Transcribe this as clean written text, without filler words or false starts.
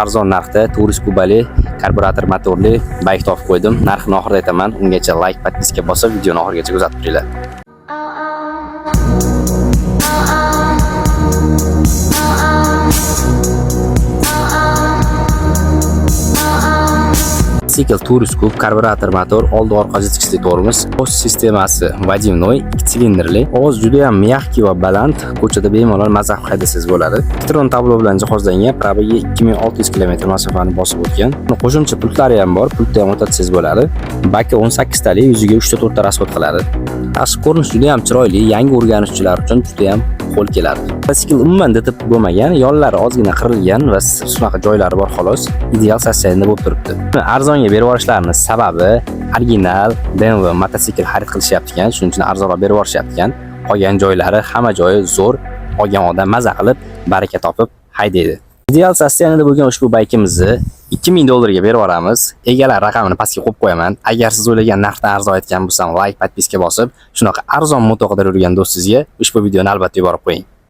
arzon narxda Turist kubali karburator motorli bayk topib qo'ydim. Narxini oxirida aytaman. Ungacha like, podpiska bosib, videoni oxirigacha kuzatib turinglar. Motosikl Turist Coupe karburator motor, oldi orqa jichkisli tormoz, o'z sistemasi vadimnoy, 2 silindrli, ovoz juda ham mягкий va baland, ko'chada bemalol mazax haydasangiz bo'ladi. Elektron tablo bilan jihozlangan, probiga 2600 km masofani bosib o'tgan. Qo'shimcha pultlari ham bor, pultda ham o'tatsangiz bo'ladi. Baki 18 tali, yuziga 3 ta 4 ta rasxod qiladi. Tashqi ko'rinish juda ham chiroyli, yangi o'rganuvchilar uchun juda ham qo'l keladi. Motosikl umuman DTP bo'lmagan, yonlari ozgina qirilgan va shunaqa joylari bor xolos. Ideal sostoyaniyda bo'lib turibdi. Arzonga berib yuborishlarining sababi original BMW motosikl xarid qilishyapti ekan, shuning uchun arzonroq berib yuborishyapti ekan. Qolgan joylari hamma joyi zo'r, olgan odam maza qilib, baraka topib haydaydi. Ideal sostoyaniyda bo'lgan ushbu baykimizni $2000 berib yuboramiz. Egalar raqamini pastga qo'yib qo'yaman. Agar siz o'ylagan narxdan arzon aytgan bo'lsam, like, podpiska bosib, shunaqa arzon moto qidirib yurgan do'stingizga ushbu videoni albatta yuborib qo'ying.